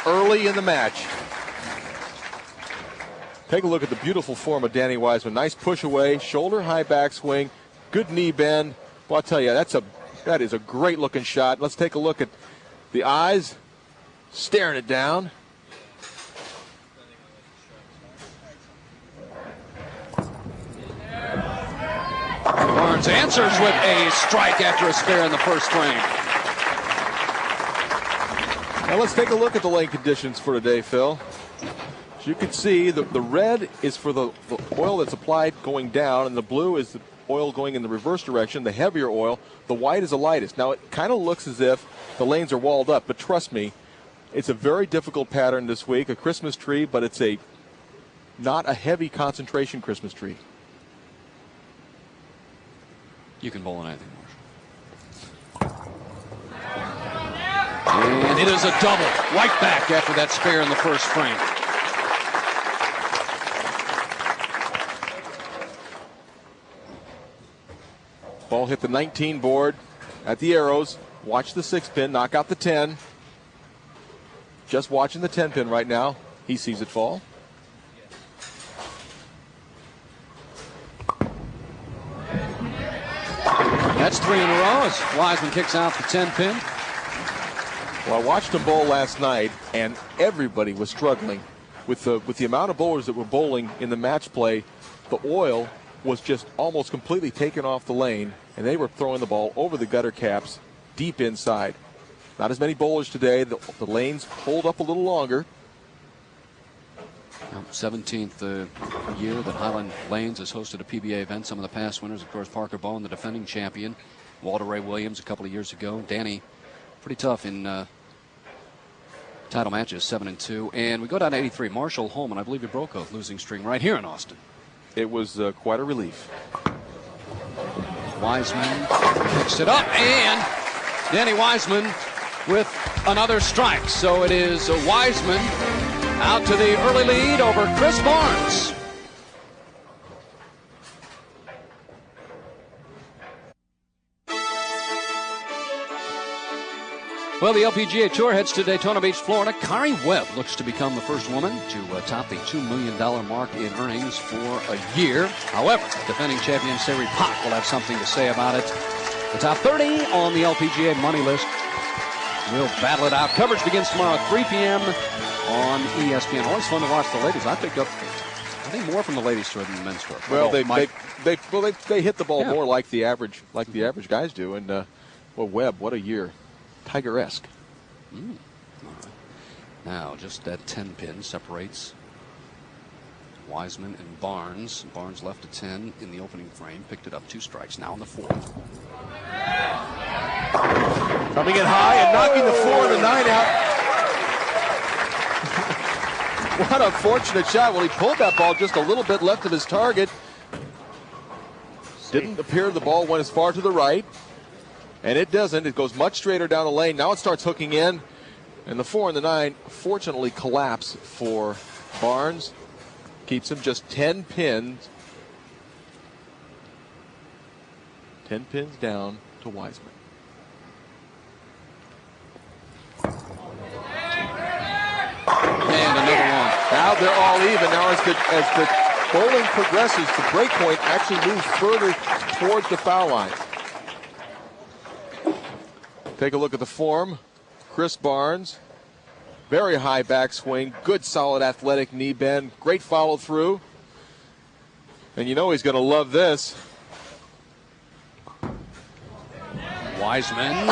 early in the match. Take a look at the beautiful form of Danny Wiseman. Nice push away, shoulder high backswing, good knee bend. Well, I'll tell you, that is a great looking shot. Let's take a look at the eyes, staring it down. Barnes answers with a strike after a spare in the first frame. Now let's take a look at the lane conditions for today, Phil. As you can see, the red is for the oil that's applied going down, and the blue is the oil going in the reverse direction, the heavier oil. The white is the lightest. Now, it kind of looks as if the lanes are walled up, but trust me, it's a very difficult pattern this week. A Christmas tree, but it's not a heavy concentration Christmas tree. You can bowl on anything, Marshall. And it is a double. Right back after that spare in the first frame. Ball hit the 19 board at the arrows. Watch the 6-pin, knock out the 10. Just watching the 10-pin right now. He sees it fall. That's 3 in a row as Wiseman kicks out the 10-pin. Well, I watched him bowl last night, and everybody was struggling with the amount of bowlers that were bowling in the match play. The oil was just almost completely taken off the lane, and they were throwing the ball over the gutter caps deep inside. Not as many bowlers today. The lanes hold up a little longer. 17th year that Highland Lanes has hosted a PBA event. Some of the past winners, of course, Parker Bowen, the defending champion. Walter Ray Williams a couple of years ago. Danny, pretty tough in title matches, 7-2. And we go down to 83. Marshall Holman, I believe he broke a losing streak right here in Austin. It was quite a relief. Wiseman picks it up, and Danny Wiseman with another strike. So it is Wiseman out to the early lead over Chris Barnes. Well, the LPGA Tour heads to Daytona Beach, Florida. Kari Webb looks to become the first woman to top the $2 million mark in earnings for a year. However, defending champion Sari Pak will have something to say about it. The top 30 on the LPGA money list will battle it out. Coverage begins tomorrow at 3 p.m. on ESPN. Always fun to watch the ladies. I picked up, I think, more from the ladies tour than the men's tour. Well, they hit the ball more like the average guys do. And well, Webb, what a year. Tiger-esque. All right. Now, just that 10-pin separates Wiseman and Barnes. Barnes left a 10 in the opening frame, picked it up 2 strikes. Now in the 4th. Coming in high and knocking the 4 and the 9 out. What a fortunate shot. Well, he pulled that ball just a little bit left of his target. Didn't appear the ball went as far to the right. And it doesn't. It goes much straighter down the lane. Now it starts hooking in. And the 4 and the 9 fortunately collapse for Barnes. Keeps him just 10 pins. 10 pins down to Wiseman. And another one. Now they're all even. Now as the bowling progresses, the break point actually moves further towards the foul line. Take a look at the form. Chris Barnes, very high backswing, good solid athletic knee bend, great follow through. And you know he's going to love this. Wiseman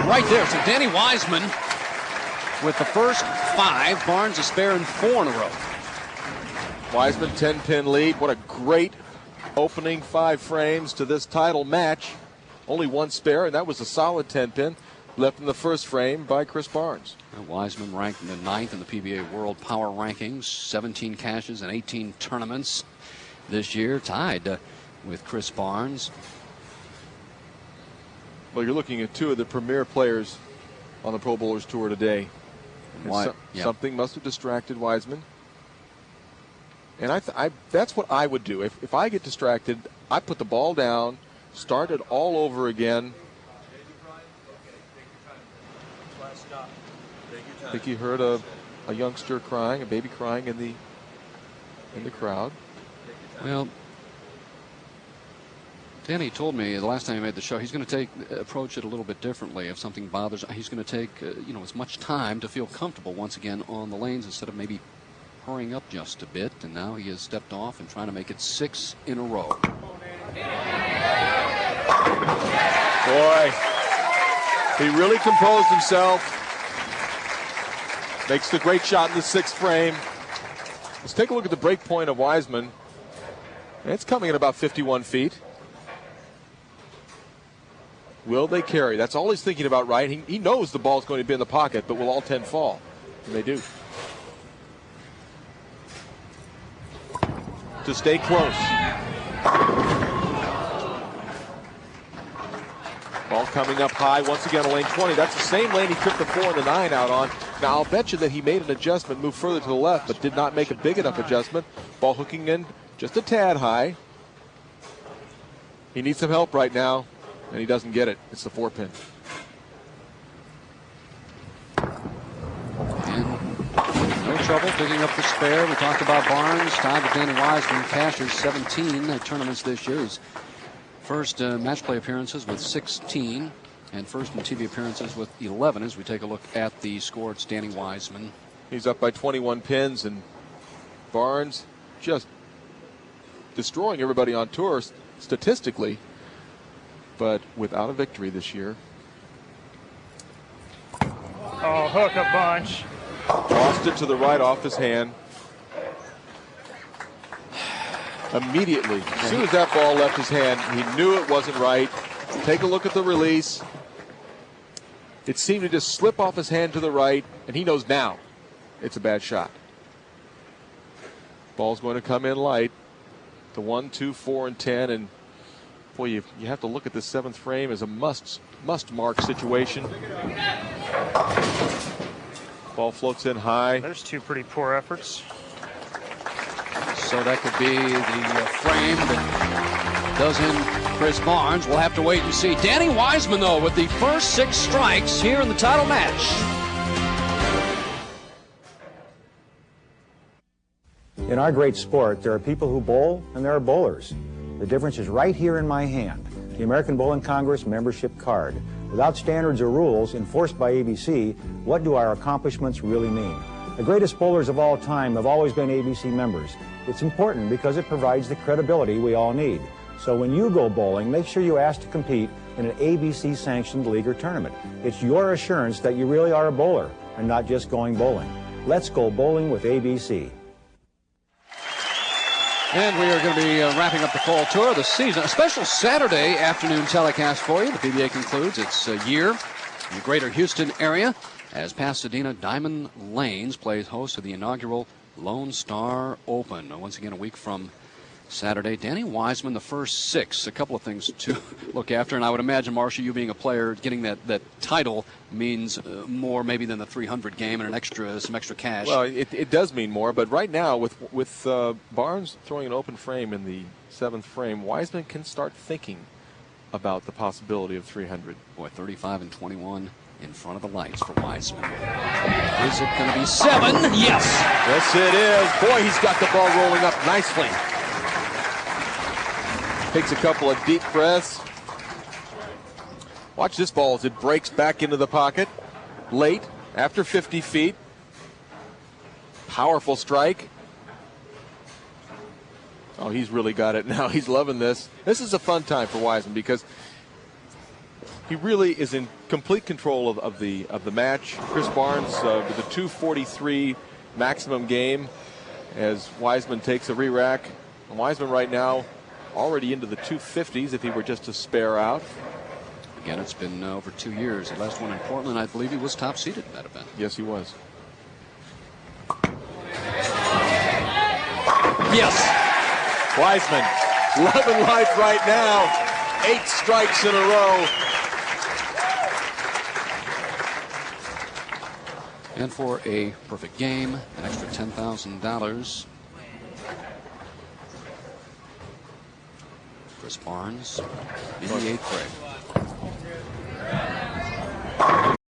right there. So Danny Wiseman with the first 5. Barnes a spare in 4 in a row. Wiseman 10-pin lead. What a great opening 5 frames to this title match. Only 1 spare, and that was a solid 10-pin. Left in the first frame by Chris Barnes. Wiseman ranked in the 9th in the PBA World Power Rankings, 17 cashes and 18 tournaments this year, tied with Chris Barnes. Well, you're looking at 2 of the premier players on the Pro Bowlers Tour today. Something must have distracted Wiseman. And that's what I would do. If I get distracted, I put the ball down, start it all over again. I think he heard a a youngster crying, a baby crying in the crowd. Well, Danny told me the last time he made the show he's going to approach it a little bit differently. If something bothers, he's going to take as much time to feel comfortable once again on the lanes instead of maybe hurrying up just a bit. And now he has stepped off and trying to make it 6 in a row. Boy, he really composed himself. Makes the great shot in the 6th frame. Let's take a look at the break point of Wiseman. It's coming at about 51 feet. Will they carry? That's all he's thinking about, right? He knows the ball's going to be in the pocket, but will all 10 fall? And they do. To stay close. Ball coming up high once again on lane 20. That's the same lane he took the 4 and the 9 out on. Now I'll bet you that he made an adjustment, moved further to the left, but did not make a big enough adjustment. Ball hooking in just a tad high. He needs some help right now, and he doesn't get it. It's the 4-pin. And no trouble picking up the spare. We talked about Barnes. Tied with Danny Wiseman. Cashes 17 tournaments this year. His first match play appearances with 16, and first in TV appearances with 11. As we take a look at the score, it's Danny Wiseman. He's up by 21 pins, and Barnes just destroying everybody on tour statistically, but without a victory this year. Oh, hook a bunch. Lost it to the right off his hand. Immediately, as soon as that ball left his hand, he knew it wasn't right. Take a look at the release. It seemed to just slip off his hand to the right, and he knows now it's a bad shot. Ball's going to come in light. The 1, 2, 4, and 10, and boy, you have to look at this 7th frame as a must mark situation. Ball floats in high. There's 2 pretty poor efforts. So that could be the frame that does in Chris Barnes. We'll have to wait and see. Danny Wiseman, though, with the first 6 strikes here in the title match. In our great sport, there are people who bowl and there are bowlers. The difference is right here in my hand, the American Bowling Congress membership card. Without standards or rules enforced by ABC, what do our accomplishments really mean? The greatest bowlers of all time have always been ABC members. It's important because it provides the credibility we all need. So when you go bowling, make sure you ask to compete in an ABC-sanctioned league or tournament. It's your assurance that you really are a bowler and not just going bowling. Let's go bowling with ABC. And we are going to be wrapping up the fall tour of the season. A special Saturday afternoon telecast for you. The PBA concludes its year in the greater Houston area as Pasadena Diamond Lanes plays host to the inaugural Lone Star Open. Once again, a week from Saturday. Danny Wiseman, the first 6. A couple of things to look after. And I would imagine, Marcia, you being a player, getting that title means more maybe than the 300 game and some extra cash. Well, it does mean more. But right now, with Barnes throwing an open frame in the 7th frame, Wiseman can start thinking about the possibility of 300. Boy, 35 and 21 in front of the lights for Wiseman. Is it going to be 7? Yes. Yes, it is. Boy, he's got the ball rolling up nicely. Takes a couple of deep breaths. Watch this ball as it breaks back into the pocket. Late, after 50 feet. Powerful strike. Oh, he's really got it now. He's loving this. This is a fun time for Wiseman because he really is in complete control of the match. Chris Barnes with a 243 maximum game as Wiseman takes a re-rack. Wiseman right now already into the 250s if he were just to spare out. Again, it's been over 2 years. The last one in Portland, I believe he was top seeded in that event. Yes, he was. Yes. Wiseman, loving life right now. 8 strikes in a row. And for a perfect game, an extra $10,000. Chris Barnes in the 8th frame.